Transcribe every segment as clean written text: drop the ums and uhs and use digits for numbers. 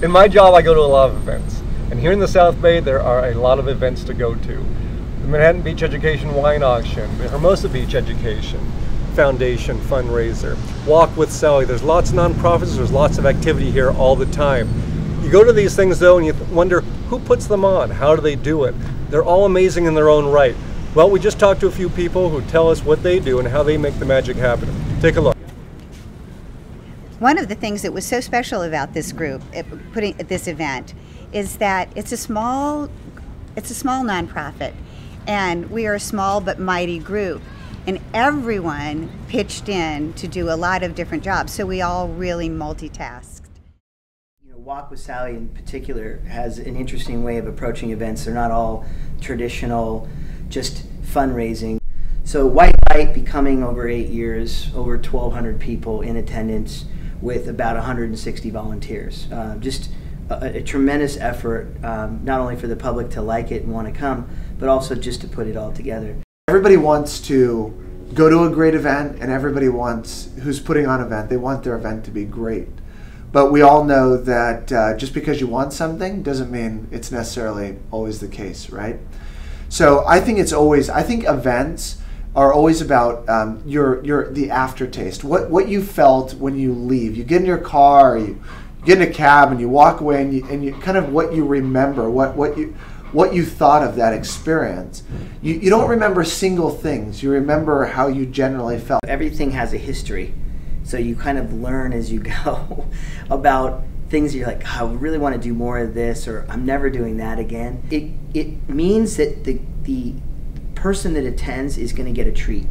In my job, I go to a lot of events. And here in the South Bay, there are a lot of events to go to. The Manhattan Beach Education Wine Auction, the Hermosa Beach Education Foundation fundraiser, Walk with Sally. There's lots of nonprofits, there's lots of activity here all the time. You go to these things though and you wonder, who puts them on? How do they do it? They're all amazing in their own right. Well, we just talked to a few people who tell us what they do and how they make the magic happen. Take a look. One of the things that was so special about this group, putting this event, is that it's a small nonprofit, and we are a small but mighty group. And everyone pitched in to do a lot of different jobs, so we all really multitasked. You know, Walk with Sally in particular has an interesting way of approaching events. They're not all traditional, just fundraising. So White Light becoming over 8 years, over 1,200 people in attendance with about 160 volunteers. Just a tremendous effort, not only for the public to like it and want to come, but also just to put it all together. Everybody wants to go to a great event, and everybody wants, who's putting on an event, they want their event to be great. But we all know that just because you want something doesn't mean it's necessarily always the case, right? So I think events are always about the aftertaste, what you felt when you leave. You get in your car, you get in a cab, and you walk away, and you kind of what you remember, what you thought of that experience. You don't remember single things. You remember how you generally felt. Everything has a history, so you kind of learn as you go about things you're like, I really want to do more of this, or I'm never doing that again. It means that the person that attends is going to get a treat.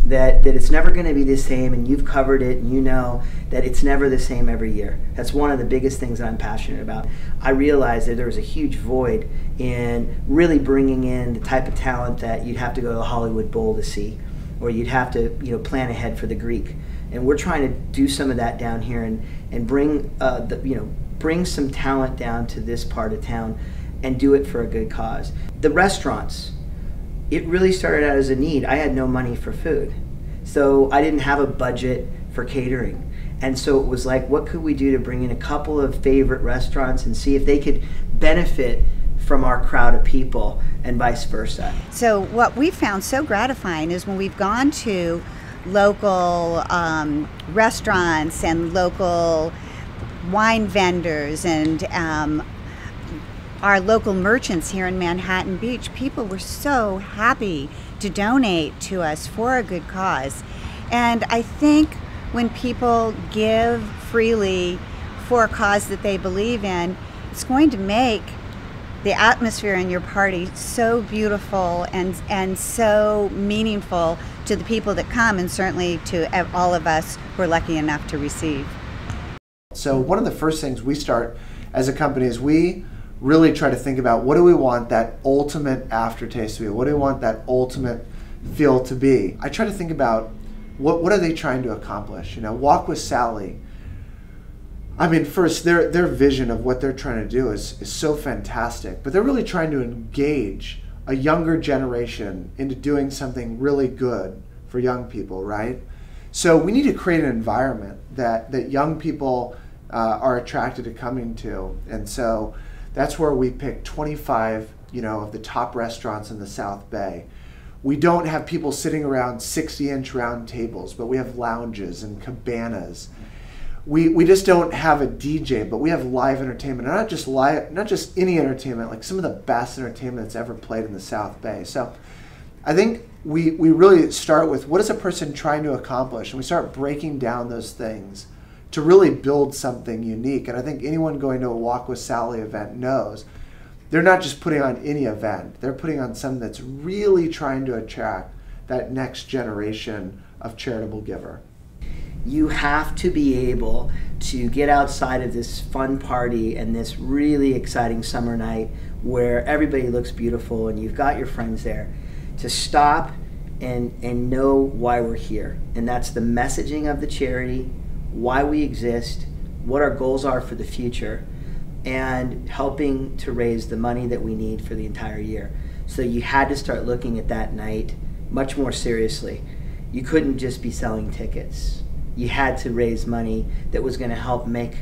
That it's never going to be the same, and you've covered it, and you know that it's never the same every year. That's one of the biggest things that I'm passionate about. I realized that there was a huge void in really bringing in the type of talent that you'd have to go to the Hollywood Bowl to see, or you'd have to plan ahead for the Greek. And we're trying to do some of that down here and bring bring some talent down to this part of town and do it for a good cause. The restaurants. It really started out as a need. I had no money for food, so I didn't have a budget for catering. And so it was like, what could we do to bring in a couple of favorite restaurants and see if they could benefit from our crowd of people, and vice versa. So what we found so gratifying is when we've gone to local restaurants and local wine vendors and our local merchants here in Manhattan Beach, people were so happy to donate to us for a good cause. And I think when people give freely for a cause that they believe in, it's going to make the atmosphere in your party so beautiful and so meaningful to the people that come, and certainly to all of us who are lucky enough to receive. So one of the first things we start as a company is we really try to think about, what do we want that ultimate aftertaste to be? What do we want that ultimate feel to be? I try to think about what are they trying to accomplish? Walk with Sally. I mean, first, their vision of what they're trying to do is so fantastic, but they're really trying to engage a younger generation into doing something really good for young people, right? So we need to create an environment that young people are attracted to coming to, and so that's where we picked 25, of the top restaurants in the South Bay. We don't have people sitting around 60-inch round tables, but we have lounges and cabanas. We just don't have a DJ, but we have live entertainment, and not just any entertainment, like some of the best entertainment that's ever played in the South Bay. So I think we really start with, what is a person trying to accomplish, and we start breaking down those things to really build something unique. And I think anyone going to a Walk with Sally event knows they're not just putting on any event. They're putting on something that's really trying to attract that next generation of charitable giver. You have to be able to get outside of this fun party and this really exciting summer night where everybody looks beautiful and you've got your friends there, to stop and know why we're here. And that's the messaging of the charity, why we exist, what our goals are for the future, and helping to raise the money that we need for the entire year. So you had to start looking at that night much more seriously. You couldn't just be selling tickets. You had to raise money that was going to help make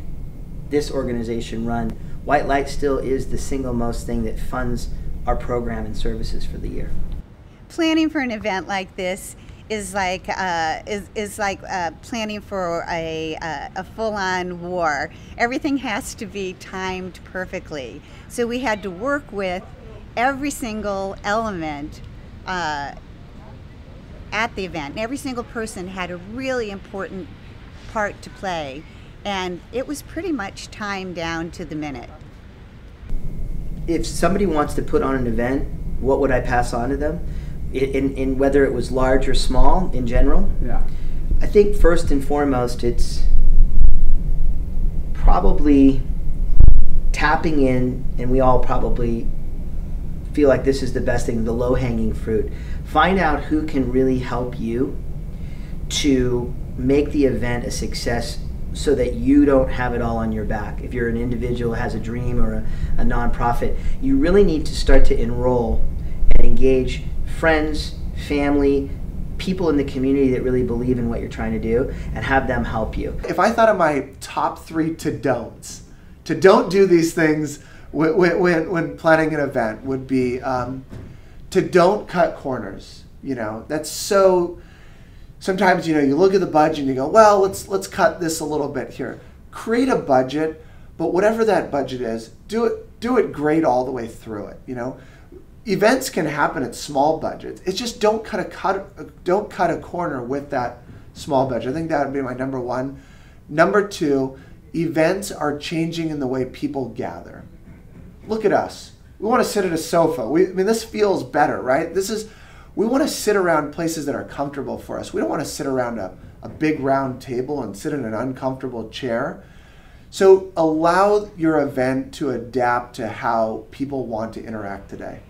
this organization run, white light still is the single most thing that funds our program and services for the year. Planning for an event like this is like planning for a full-on war. Everything has to be timed perfectly. So we had to work with every single element at the event. And every single person had a really important part to play, and it was pretty much timed down to the minute. If somebody wants to put on an event, what would I pass on to them? In whether it was large or small in general? Yeah. I think first and foremost, it's probably tapping in, and we all probably feel like this is the best thing, the low-hanging fruit. Find out who can really help you to make the event a success so that you don't have it all on your back. If you're an individual who has a dream or a nonprofit, you really need to start to enroll and engage friends, family, people in the community that really believe in what you're trying to do, and have them help you. If I thought of my top 3 to don't do these things when planning an event, would be to don't cut corners. You know, that's so, sometimes, you know, you look at the budget and you go, well, let's cut this a little bit here. Create a budget, but whatever that budget is, do it great all the way through it, you know. Events can happen at small budgets. It's just don't cut a corner with that small budget. I think that would be my number 1. Number 2, events are changing in the way people gather. Look at us. We want to sit at a sofa. I mean, this feels better, right? We want to sit around places that are comfortable for us. We don't want to sit around a big round table and sit in an uncomfortable chair. So allow your event to adapt to how people want to interact today.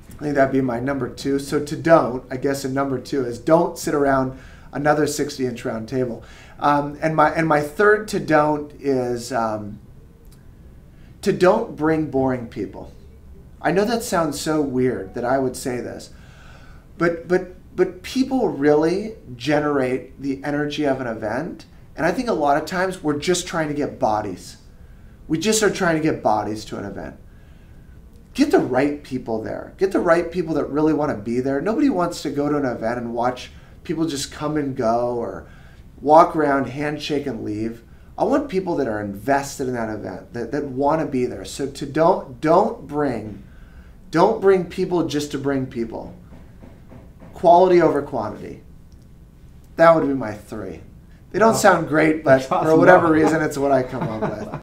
I think that'd be my number 2. So to don't, I guess in number 2 is don't sit around another 60-inch round table. And my third to don't is to don't bring boring people. I know that sounds so weird that I would say this, but people really generate the energy of an event, and I think a lot of times we're just trying to get bodies. We just are trying to get bodies to an event. Get the right people there. Get the right people that really want to be there. Nobody wants to go to an event and watch people just come and go or walk around, handshake, and leave. I want people that are invested in that event, that want to be there. So to don't bring people just to bring people. Quality over quantity. That would be my 3. They don't sound great, but for whatever reason, it's what I come up with.